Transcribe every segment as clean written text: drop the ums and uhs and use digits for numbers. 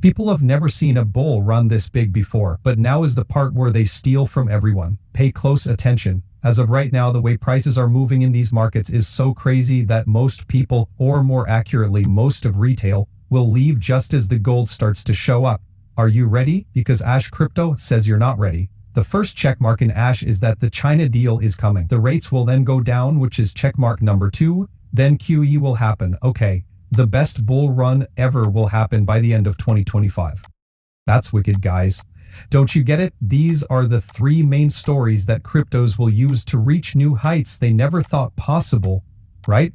People have never seen a bull run this big before, but now is the part where they steal from everyone. Pay close attention. As of right now, the way prices are moving in these markets is so crazy that most people, or more accurately, most of retail, will leave just as the gold starts to show up. Are you ready? Because Ash Crypto says you're not ready. The first checkmark in Ash is that the China deal is coming. The rates will then go down, which is checkmark number 2. Then QE will happen. Okay, the best bull run ever will happen by the end of 2025. That's wicked, guys. Don't you get it? These are the 3 main stories that cryptos will use to reach new heights they never thought possible, right?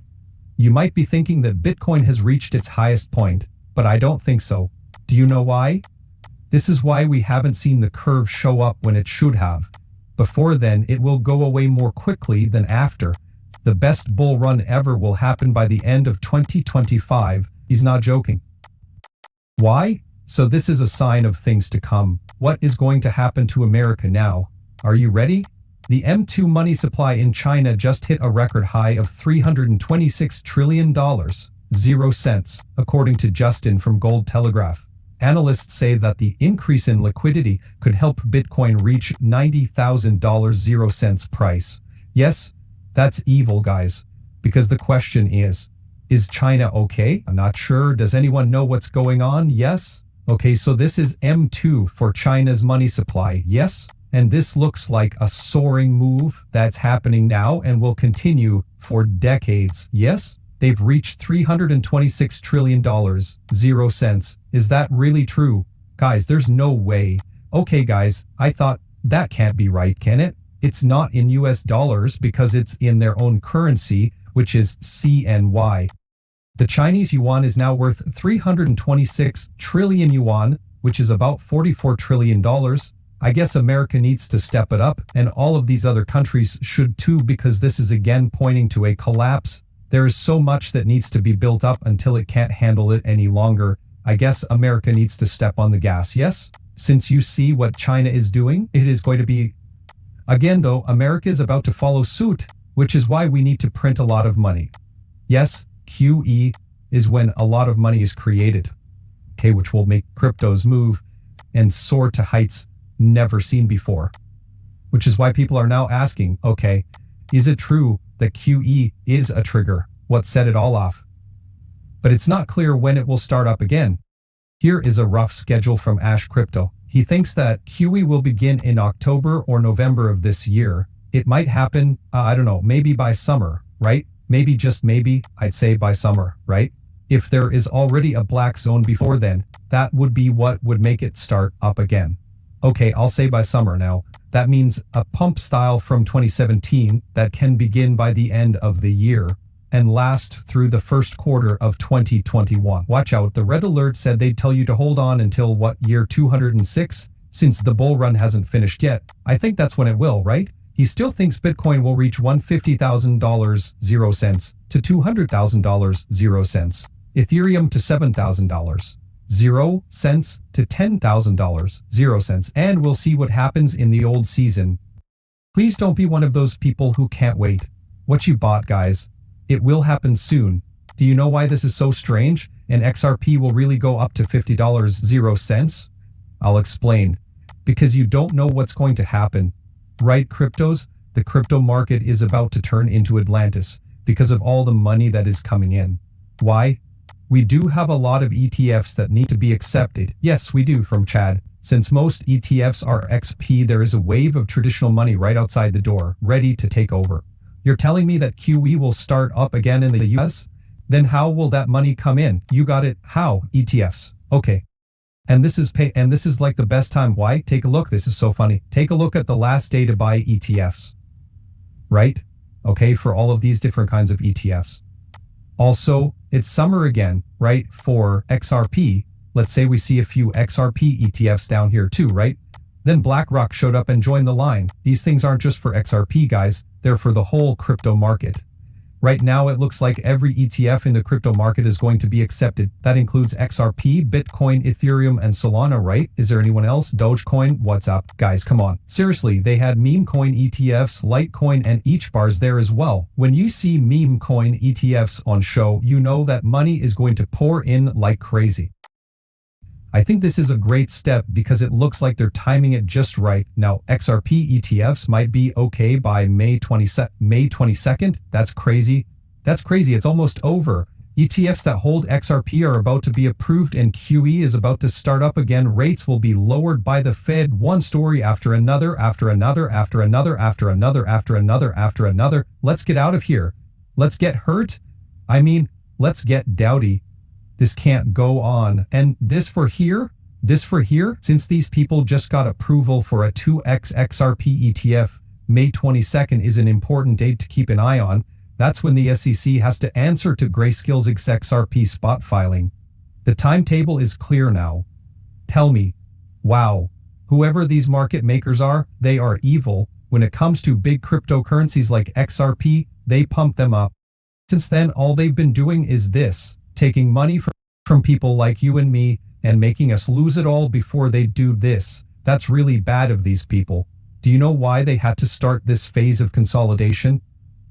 You might be thinking that Bitcoin has reached its highest point, but I don't think so. Do you know why? This is why we haven't seen the curve show up when it should have. Before then, it will go away more quickly than after. The best bull run ever will happen by the end of 2025. He's not joking. Why? So this is a sign of things to come. What is going to happen to America now? Are you ready? The M2 money supply in China just hit a record high of $326 trillion, 0 cents, according to Justin from Gold Telegraph. Analysts say that the increase in liquidity could help Bitcoin reach $90,000 0 cents price. Yes, that's evil, guys. Because the question is China okay? I'm not sure. Does anyone know what's going on? Yes? Okay, so this is M2 for China's money supply. Yes? And this looks like a soaring move that's happening now and will continue for decades. Yes? They've reached $326 trillion, 0 cents. Is that really true? Guys, there's no way. Okay, guys, I thought that can't be right, can it? It's not in US dollars because it's in their own currency, which is CNY. The Chinese yuan is now worth 326 trillion yuan, which is about $44 trillion. I guess America needs to step it up, and all of these other countries should too, because this is again pointing to a collapse. There is so much that needs to be built up until it can't handle it any longer. I guess America needs to step on the gas, yes? Since you see what China is doing, it is going to be... Again though, America is about to follow suit, which is why we need to print a lot of money. Yes, QE is when a lot of money is created, okay, which will make cryptos move and soar to heights never seen before. Which is why people are now asking, okay, is it true that QE is a trigger? What set it all off? But it's not clear when it will start up again. Here is a rough schedule from Ash Crypto. He thinks that QE will begin in October or November of this year. It might happen, I don't know, maybe by summer, right? Maybe, just maybe, I'd say by summer, right? If there is already a black zone before then, that would be what would make it start up again. Okay, I'll say by summer now. That means a pump style from 2017 that can begin by the end of the year and last through the first quarter of 2021. Watch out, the red alert said they'd tell you to hold on until what, year 206? Since the bull run hasn't finished yet, I think that's when it will, right? He still thinks Bitcoin will reach $150,000 0 cents to $200,000 0 cents. Ethereum to $7,000 0 cents to $10,000 0 cents. And we'll see what happens in the old season. Please don't be one of those people who can't wait. What you bought, guys. It will happen soon. Do you know why this is so strange? And XRP will really go up to $50 0 cents? I'll explain. Because you don't know what's going to happen. Right, cryptos? The crypto market is about to turn into Atlantis because of all the money that is coming in. Why? We do have a lot of ETFs that need to be accepted. Yes, we do, from Chad. Since most ETFs are XP, there is a wave of traditional money right outside the door, ready to take over. You're telling me that QE will start up again in the US? Then how will that money come in? You got it. How? ETFs. Okay. And this is like the best time. Why? Take a look. This is so funny. Take a look at the last day to buy ETFs. Right? Okay, for all of these different kinds of ETFs. Also, it's summer again, right? For XRP, let's say we see a few XRP ETFs down here too, right? Then BlackRock showed up and joined the line. These things aren't just for XRP, guys. They're for the whole crypto market. Right now, it looks like every ETF in the crypto market is going to be accepted. That includes XRP, Bitcoin, Ethereum, and Solana, right? Is there anyone else? Dogecoin? What's up? Guys, come on. Seriously, they had meme coin ETFs, Litecoin, and each bars there as well. When you see meme coin ETFs on show, you know that money is going to pour in like crazy. I think this is a great step because it looks like they're timing it just right. Now, XRP ETFs might be okay by May 22nd. That's crazy. That's crazy. It's almost over. ETFs that hold XRP are about to be approved and QE is about to start up again. Rates will be lowered by the Fed. One story after another, after another, after another, after another, after another, after another. Let's get out of here. Let's get hurt. I mean, let's get dowdy. This can't go on. And this for here, since these people just got approval for a 2x XRP ETF, May 22nd is an important date to keep an eye on. That's when the SEC has to answer to Grayscale's XRP spot filing. The timetable is clear now. Tell me, wow, whoever these market makers are, they are evil. When it comes to big cryptocurrencies like XRP, they pump them up. Since then, all they've been doing is this, taking money from people like you and me and making us lose it all before they do this. That's really bad of these people. Do you know why they had to start this phase of consolidation?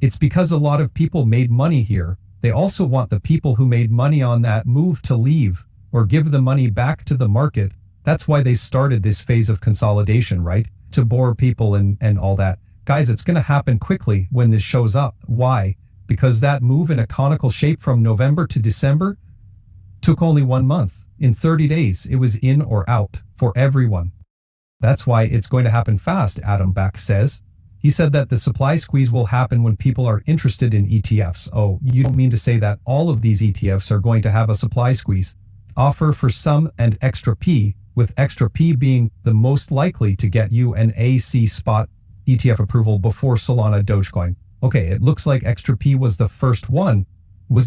It's because a lot of people made money here. They also want the people who made money on that move to leave or give the money back to the market. That's why they started this phase of consolidation, right? To bore people and all that. Guys, it's going to happen quickly when this shows up. Why? Because that move in a conical shape from November to December took only 1 month. In 30 days, it was in or out for everyone. That's why it's going to happen fast, Adam Back says. He said that the supply squeeze will happen when people are interested in ETFs. Oh, you don't mean to say that all of these ETFs are going to have a supply squeeze? Offer for some and XRP, with XRP being the most likely to get you an AC spot ETF approval before Solana Dogecoin. Okay, it looks like XRP was the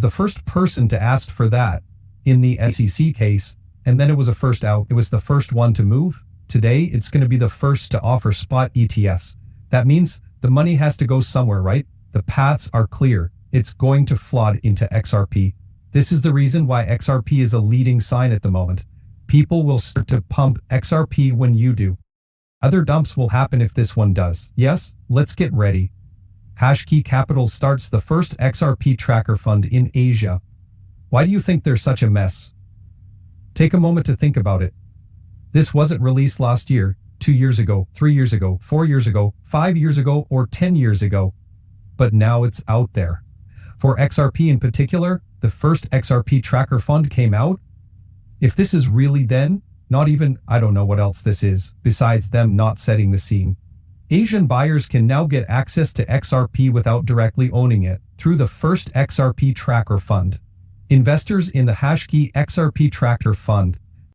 first person to ask for that in the SEC case, and then it was a first out. It was the first one to move. Today, it's going to be the first to offer spot ETFs. That means the money has to go somewhere, right? The paths are clear. It's going to flood into XRP. This is the reason why XRP is a leading sign at the moment. People will start to pump XRP when you do. Other dumps will happen if this one does. Yes, let's get ready. Hashkey Capital starts the first XRP tracker fund in Asia. Why do you think they're such a mess? Take a moment to think about it. This wasn't released last year, 2 years ago, 3 years ago, 4 years ago, 5 years ago, or 10 years ago. But now it's out there. For XRP in particular, the first XRP tracker fund came out. If this is really then, not even, I don't know what else this is, besides them not setting the scene. Asian buyers can now get access to XRP without directly owning it, through the first XRP tracker fund. Investors in the Hashkey XRP tracker fund